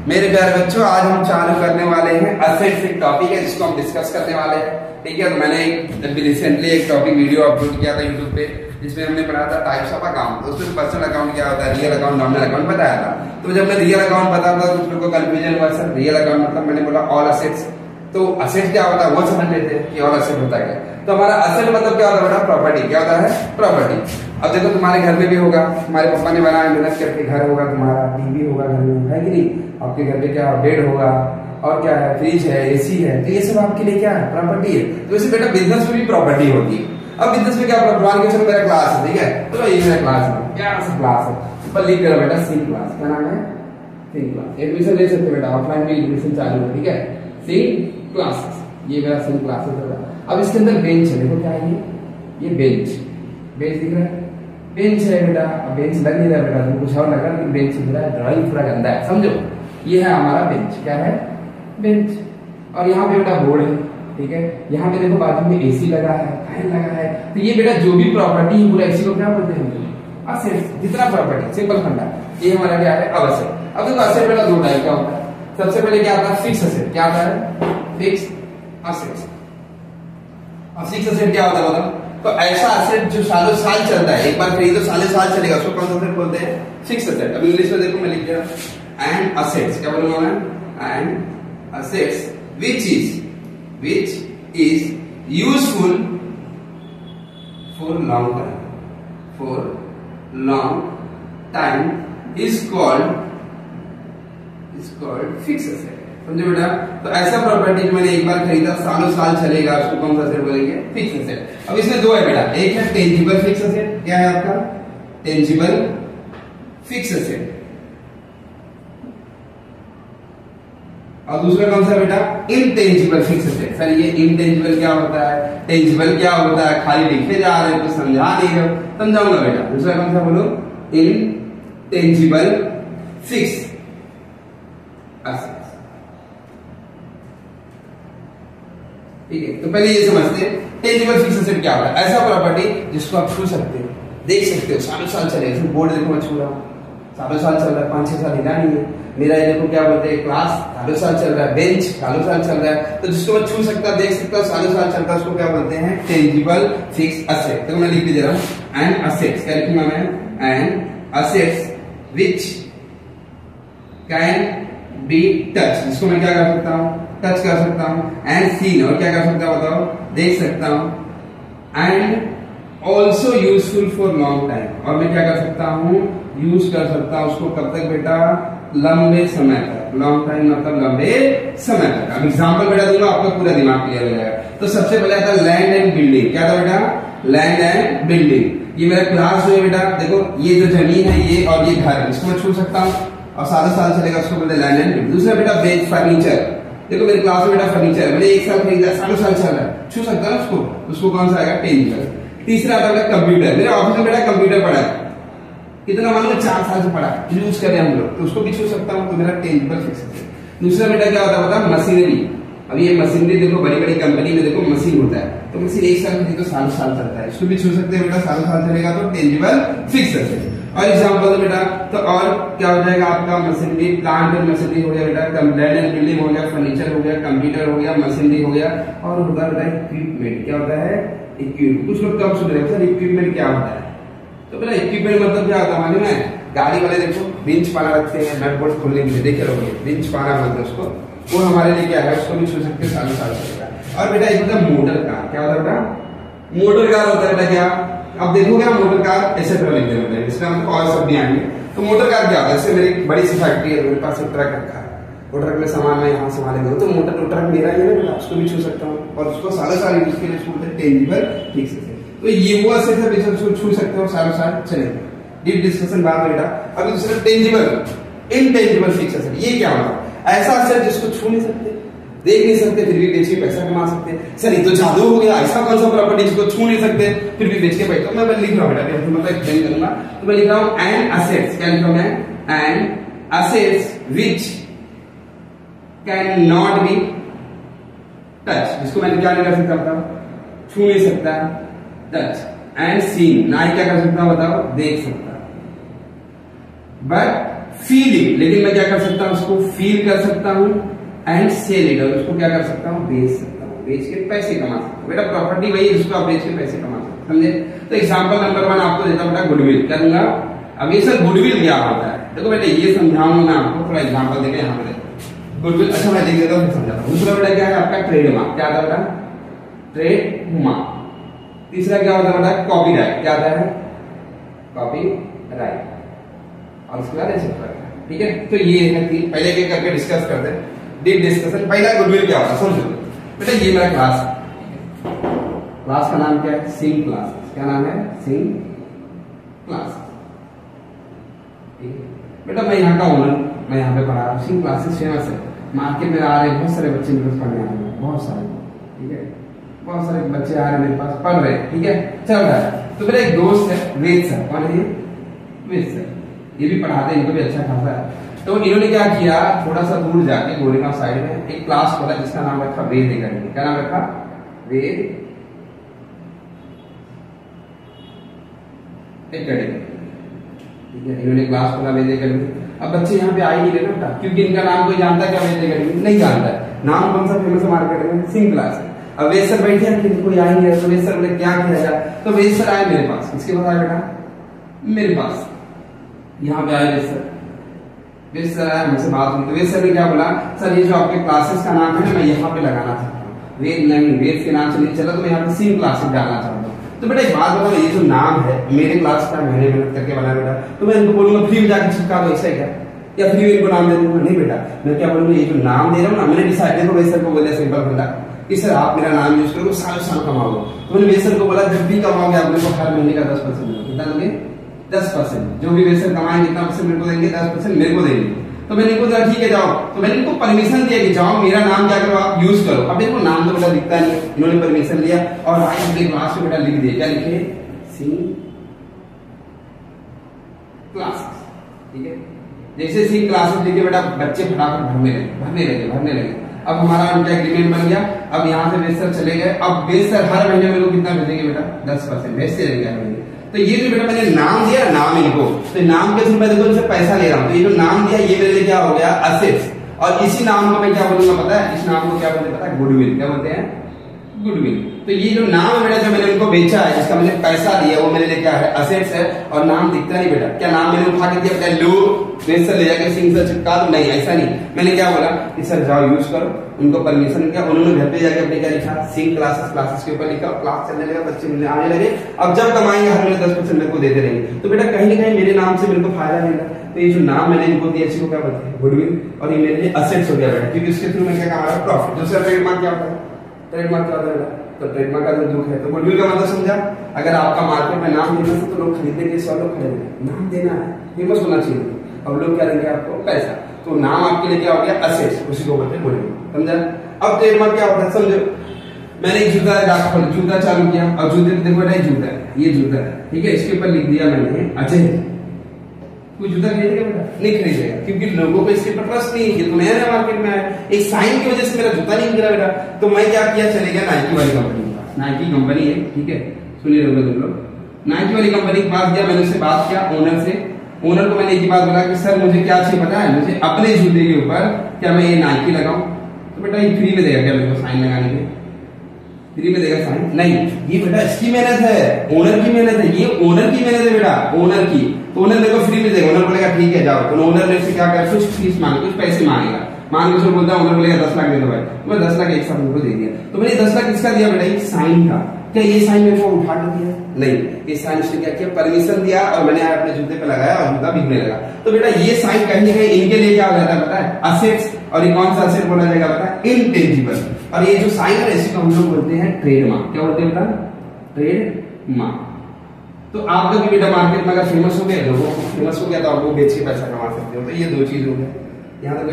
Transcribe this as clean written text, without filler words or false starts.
मेरे प्यारे बच्चों, आज हम चालू करने वाले हैं असेट्स। एक टॉपिक है जिसको हम डिस्कस करने वाले हैं, ठीक है। तो मैंने अभी रिसेंटली एक टॉपिक वीडियो अपलोड किया था यूट्यूब पे, जिसमें हमने पढ़ा था टाइप्स ऑफ अकाउंट। तो उसमें पर्सनल अकाउंट क्या होता है, रियल अकाउंट, नॉमिनल अकाउंट बताया था। तो जब मैं रियल अकाउंट बताया था तो कुछ लोगों को कंफ्यूजन हुआ, सर रियल अकाउंट मतलब, मैंने बोला ऑल असेट्स। तो असेट क्या होता है वो समझ लेते हैं कि ऑल असेट होता है। तो हमारा असेट मतलब क्या होता है बेटा, प्रॉपर्टी। क्या होता है, प्रॉपर्टी। अब देखो तुम्हारे घर में भी होगा, तुम्हारे पापा ने बनाया, मेहनत करके घर होगा तुम्हारा, टीवी होगा घर में, है कि नहीं। आपके घर पे क्या बेड होगा, और क्या है, फ्रिज है, एसी है। तो ये सब आपके लिए क्या है, प्रॉपर्टी है। तो वैसे बेटा बिजनेस में भी प्रॉपर्टी होती है। अब बिजनेस में क्या, मान के चलो मेरा क्लास है, ठीक है। तो ये मेरा क्लास है, क्या क्लास है, पर लिख करो बेटा सी क्लास। क्या नाम है, सी क्लास। एडमिशन ले सकते बेटा, ऑफलाइन में एडमिशन चालू है, ठीक है। सी क्लासेस, ये मेरा सी क्लासेस होगा। अब इसके अंदर बेंच है, देखो क्या है ये बेंच, बेंच दिख रहा है, बेंच है बेटा। अब बेंच लग नहीं रहा बेटा, तुमको कुछ और लगा कि बेंच दिख रहा है, ड्राइंग पूरा गंदा है, समझो। ये है हमारा बेंच, क्या है, बेंच। और यहाँ पे बेटा बोर्ड है, ठीक है। यहाँ पे देखो बाजू में एसी लगा है, फैन लगा है। तो ये बेटा जो भी प्रॉपर्टी है पूरा इसी को क्या बोलते हैं, असेट्स। जितना प्रॉपर्टी, सिंपल फंडा, ये हमारा क्या है, अब असेट। अब देखो असेट बेटा दो टाइप का होता है। सबसे पहले क्या आता है, फिक्स असेट। क्या आता है, फिक्स असेट्स। और फिक्स असेट क्या होता है बताओ, तो ऐसा असेट जो सालों साल चलता है, एक बार खरीदो सालों साल चलेगा, उसको कौन सा असेट बोलते हैं, फिक्स असेट। अब इंग्लिश में देखो मैं लिख दिया, एंड असेट्स। क्या बोलूंगा मैं, and assets which is useful for long time is called fixed asset। समझो बेटा। तो ऐसा प्रॉपर्टी जो मैंने एक बार खरीदा सालों साल चलेगा, उसको कौन सा असेट बोलेंगे, फिक्स असेट। अब इसमें दो है बेटा, एक है टेंजिबल फिक्स असेट। क्या है आपका, टेंजिबल फिक्स असेट। और दूसरा कौन सा बेटा, इनटेंजिबल फिक्स असेट। सर ये इनटेंजिबल क्या होता है, टेंजिबल क्या होता है, खाली लिखे जा रहे हो तो समझा नहीं रहे हो, समझाऊंगा बेटा। दूसरा कौन सा बोलो, इनटेंजिबल फिक्स असेट, ठीक है। तो पहले ये समझते हैं टेंजिबल फिक्स असेट क्या होता है। ऐसा प्रॉपर्टी जिसको आप छू सकते हो, देख सकते हो, सालों साल चलेगा। बोर्ड देखो मैं छू रहा हूँ, सालों साल चल रहा है, 5-6 साल हिला नहीं है। मेरा ये देखो क्या बोलते हैं, क्लास सालों साल चल रहा है, बेंच सालों साल चल रहा है। तो जिसको मैं छू सकता, देख सकता, सालों साल चलता है, उसको क्या बोलते हैं, टेंजिबल फिक्स असेट। तो मैं लिख दे रहा हूं, एंड असेट्स। क्या लिखूंगा मैं, and assets which can be touch. जिसको मैं क्या कर सकता हूँ, टच कर सकता हूँ। एंड सीन, और क्या कर सकता हूँ बताओ, देख सकता हूँ। And also useful for long time, और मैं क्या कर सकता हूँ, यूज कर सकता हूँ उसको कब तक बेटा, लंबे समय तक। लॉन्ग टाइम मतलब लंबे समय तक। अब एग्जांपल बेटा दूंगा, आपका पूरा दिमाग क्लियर हो जाएगा। तो सबसे पहले आता है लैंड एंड बिल्डिंग। क्या था बेटा, लैंड एंड बिल्डिंग। ये मेरा क्लास जो है बेटा, देखो ये जो जमीन है ये, और ये घर, इसको मैं छू सकता हूँ और सालों साल चलेगा, उसको बोलते हैं लैंड एंड बिल्डिंग। दूसरा बेटा बेंच, फर्नीचर। देखो मेरे क्लास में बेटा फर्नीचर, मैंने एक साल खरीदा, सालों साल चल रहा है, छू सकता है उसको कौन सा आएगा, टेंजिबल। तीसरा आता है कंप्यूटर। मेरे ऑफिस में बेटा कंप्यूटर पड़ा है, कितना मालूम, 4 साल से पड़ा यूज कर रहे हैं हम लोग, तो उसको भी छू सकता हूँ, तो मेरा टेंजिबल फिक्स असेट। दूसरा बेटा क्या होता है, मशीनरी। अब ये मशीनरी देखो, बड़ी बड़ी कंपनी में देखो मशीन होता है, तो मशीन एक साल में तो सालों साल चलता है, इसको भी छू सकते हैं बेटा, सालों साल चलेगा, तो टेंजिबल फिक्स असेट। और एग्जांपल दो बेटा, तो और क्या हो जाएगा आपका, मशीनरी, प्लांट एंड मशीनरी हो गया बेटा, लैंड एंड बिल्डिंग हो गया, फर्नीचर हो गया, कंप्यूटर हो गया, मशीनरी हो गया, और होता है बेटा इक्विपमेंट। क्या होता है, इक्विपमेंट। कुछ लोग कब सुन रहे हैं सर इक्विपमेंट क्या होता है, तो बेटा इक्विपमेंट मतलब क्या होता है मालूम है, गाड़ी वाले देखो बिंच पाना रखते हैं नट बोल्ट खोलने के लिए, देखे रहोगे, बिंच पाना मतलब उसको, वो हमारे लिए क्या है, उसको भी छू सकते हैं, सालों साल चलेगा। और बेटा एक होता है मोटर कार। क्या होता है बेटा, मोटर कार होता है बेटा क्या, अब देखोगे ना मोटर कार ऐसे तरह लिखते हैं, इसका मतलब और सब भी आएंगे। तो मोटर कार क्या होता है, जैसे मेरी बड़ी सी फैक्ट्री है, मेरे पास एक ट्रक रखा है, वो ट्रक में सामान मैं यहाँ संभाले दूँ, तो मोटर ट्रक मेरा ही है ना, उसको भी छू सकता हूँ, और उसको सालों साल यूज के लिए बोलते हैं टेंजिबल फिक्स असेट। तो ये वो असेट है जिसको छू सकते हो, सालों साल चलेगा। डीप डिस्कशन बाद में बेटा। अभी दूसरा टेंजिबल, इनटेंजिबल फिक्स असेट। ये क्या होगा, ऐसा असेट जिसको छू नहीं सकते, देख नहीं सकते, फिर भी बेच के पैसा कमा सकते हैं। सर ये तो जादू हो गया, ऐसा कौन सा प्रॉपर्टी जिसको छू नहीं सकते फिर भी बेच के पैसा। मैं लिख रहा हूँ बेटा, मतलब एक्सप्लेन करूंगा, तो मैं लिख रहा हूँ एंड असेट्स। क्या लिख रहा हूँ मैं, and assets which can not be touch, जिसको मैंने क्या नहीं कर सकता बताओ, छू नहीं सकता, टच। एंड सीन, ना ही क्या कर सकता हूं बताओ, देख सकता, बट फीलिंग, लेकिन मैं क्या कर सकता हूँ, उसको फील कर सकता हूँ एंड सेल इट, और उसको क्या कर सकता हूँ, बेच सकता हूँ, बेच के पैसे कमा सकता हूँ। बेटा प्रॉपर्टी वही है जिसको आप बेच के पैसे कमा सकते हैं, समझे। तो एग्जांपल नंबर 1 आपको देता हूँ बेटा गुडविल, क्या दूंगा। अब ये सर गुडविल क्या होता है, देखो बेटा ये समझाऊंगा मैं आपको, थोड़ा एग्जांपल देके यहाँ पे गुडविल। अच्छा मैं देख देता हूँ, समझाता हूँ। दूसरा बेटा क्या है आपका ट्रेडमार्क, क्या आता है बेटा, ट्रेडमार्क। तीसरा क्या होता है बेटा, कॉपीराइट, क्या आता है, कॉपीराइट। और उसके बाद ऐसे ठीक है। तो ये है कि पहले क्या करके डिस्कस करते हैं, डीप डिस्कशन। पहला गुडविल क्या होता है समझो बेटा, ये मेरा क्लास है, क्लास का नाम क्या है, सिंग क्लास। क्या नाम है, सिंग क्लास। बेटा मैं यहाँ का ओनर, मैं यहाँ पे पढ़ा रहा हूँ, सिंग क्लासेस फेमस है, मार्केट में आ रहे हैं बहुत सारे बच्चे मेरे पास पढ़ने आ रहे हैं, बहुत सारे, ठीक है, बहुत सारे बच्चे आ रहे हैं मेरे पास पढ़ रहे हैं, ठीक है, चल रहा है। तो मेरा एक दोस्त है वेद सर, कौन है ये, वेद सर, ये भी पढ़ाते हैं, इनको भी अच्छा खासा है। तो इन्होंने क्या किया, थोड़ा सा दूर जाके गोरेगांव साइड में एक क्लास खोला जिसका नाम रखा वेद एकेडमी। क्या नाम रखा, वेद एकेडमी, ठीक है। इन्होंने क्लास खोला वेद एकेडमी। अब बच्चे यहाँ पे आ ही नहीं रहे ना, क्योंकि इनका नाम कोई जानता है क्या, वेद एकेडमी नहीं जानता है, नाम कौन सा फेमस है मार्केट में, सिंग क्लास है। अब वेद सर बैठे हैं, कोई आ ही नहीं रहा, तो वेद सर बोले क्या किया जाए, तो वेद सर आए मेरे पास, किसके पास आए बेटा, मेरे पास, यहाँ पे आए वेद सर। वेद सर आया, मुझसे बात हुई, तो वेद सर ने क्या बोला, सर ये जो आपके क्लासेस का नाम है मैं यहाँ पे लगाना चाहता हूँ, वेद नहीं, वेद के नाम से नहीं चला, तो मैं यहाँ पे सिंग क्लासेस डालना चाहता हूँ। तो बेटा एक बात बताओ, ये जो नाम है मेरे क्लास का, मैंने मेहनत करके बनाया बेटा, तो मैं इनको बोलूंगा फ्री में जाके चिपका दो, ऐसा क्या, या फ्री में इनको नाम दे दूंगा, नहीं बेटा, मैं क्या बोलूंगा, ये जो नाम दे रहा हूँ ना, मैंने डिसाइड, देखो वेद सर को बोला सिंपल बंदा कि सर आप मेरा नाम यूज करो, सालों साल कमाओगे। तो मैंने वेद सर को बोला जब भी कमाओगे आप मेरे को हर महीने का 10% मिलेगा, कितना दोगे, 10%, जो भी वेद सर कमाएंगे कितना परसेंट मेरे को देंगे, 10% मेरे को देंगे। तो मैंने इनको कहा ठीक है जाओ, तो मैंने इनको परमिशन दिया कि जाओ मेरा नाम क्या करो आप यूज करो। अब देखो नाम तो बेटा दिखता नहीं, इन्होंने परमिशन लिया और आगे अपने क्लास में बेटा लिख दिया, क्या लिखे, सिंग क्लासेस, ठीक है। जैसे सिंग क्लासेस लिखे बेटा बच्चे फटाफट भरने लगे। अब हमारा उनका एग्रीमेंट बन गया। अब यहाँ से वेद सर चले गए, अब वेद सर हर महीने मेरे को कितना भेजेंगे बेटा, 10% भेजते रहेंगे हर महीने। तो ये जो बेटा मैंने नाम दिया, नाम इनको, तो नाम के थ्रू मैं देखो इनसे पैसा ले रहा हूँ, तो ये जो नाम दिया ये मेरे लिए क्या हो गया, असेट्स। और इसी नाम को मैं क्या बोलूंगा पता है, इस नाम को क्या बोलते हैं पता है, गुडविल। क्या बोलते हैं, गुडविल। तो ये जो नाम है बेटा जो मैंने उनको बेचा है, जिसका मैंने पैसा दिया, वो मेरे लिए क्या है, असेट्स है। और नाम दिखता नहीं बेटा, क्या नाम मैंने उठा के दिया, लो वेद सर ले जाकर सिंग सर चिपका दो, नहीं ऐसा नहीं। मैंने क्या बोला कि सर जाओ यूज करो, उनको परमिशन किया, उन्होंने घर पे जाके अपने क्या लिखा, सिंग क्लासेस, क्लासेस के ऊपर लिखा, क्लास चलने लगा, बच्चे मिलने आने लगे। अब जब कमाएंगे हर महीने 10% मेरे को देते रहेंगे। तो बेटा कहीं ना कहीं मेरे नाम से मेरे को फायदा मिला। तो ये जो नाम मैंने इनको दिया इसी को क्या बोलते हैं, गुडविल, और ये मेरे लिए असेट्स हो गया बेटा, क्योंकि उसके थ्रू मैं क्या कमा रहा हूं, प्रॉफिट। दूसरा ट्रेडमार्क क्या होता है, ट्रेडमार्क क्या होता है, तो ट्रेडमार्क का जो दुख है, तो गुडविल का मतलब समझा, अगर आपका मार्केट में नाम फेमस है तो लोग खरीदेंगे, 100 लोग खरीदेंगे, नाम देना है, फेमस होना चाहिए। अब लोग क्या देंगे आपको, पैसा। तो नाम आपके लिए क्या हो गया, असेट्स, उसी को बोलते हैं गुडविल, समझा। अब ट्रेडमार्क क्या होता है समझो, मैंने एक जूता चालू किया, अब जूते देखो बेटा जूता है, ये जूता है, ठीक है, इसके ऊपर लिख दिया मैंने अजय। कोई जूता खरीदेगा बेटा, नहीं खरीदेगा, क्योंकि लोगों को इसके ऊपर ट्रस्ट नहीं है, तो नया मार्केट में आया, एक साइन की वजह से मेरा जूता नहीं गिरा बेटा। तो मैं क्या किया, चले गया नाइकी वाली कंपनी के पास, नाइकी कंपनी है, ठीक है, सुनिए तुम लोग, नाइकी वाली कंपनी के पास गया, मैंने उससे बात किया ओनर से। ओनर को मैंने एक ही बात बोला कि सर मुझे क्या चाहिए पता है, मुझे अपने जूते के ऊपर क्या मैं ये नाइकी लगाऊं, तो बेटा ये फ्री में देगा क्या मेरे को साइन लगाने के, फ्री में देगा साइन, नहीं, ये बेटा इसकी मेहनत है, ओनर की मेहनत है, ये ओनर की मेहनत है बेटा, ओनर की। तो ओनर मेरे को फ्री में देगा, ओनर बोलेगा ठीक है जाओ। तो ओनर ने से क्या कर, कुछ फीस मांगे, कुछ पैसे मांगेगा, मान के बोलता है, ओनर बोलेगा 10 लाख दे दो भाई, तो मैं 10 लाख एक साथ उनको दे दिया। तो मैंने 10 लाख किसका दिया बेटा, एक साइन का। क्या ये साइन मेरे को उठा के दिया, नहीं, ये साइन उसने क्या किया, परमिशन दिया, और मैंने अपने जूते पे लगाया और जूता बिकने लगा। तो बेटा ये साइन कहीं ना कहीं इनके लिए क्या हो जाता है पता है, असेट्स। और ये कौन सा असेट बोला जाएगा पता है, इंटेंजिबल। और ये जो साइन है इसी को हम लोग बोलते हैं ट्रेडमार्क। क्या बोलते हैं बेटा, ट्रेडमार्क। तो आप लोग भी बेटा मार्केट में अगर फेमस हो गए, लोगों को फेमस हो गया, तो आप वो बेच के पैसा कमा सकते हो। तो ये दो चीज हो गया, यहाँ तक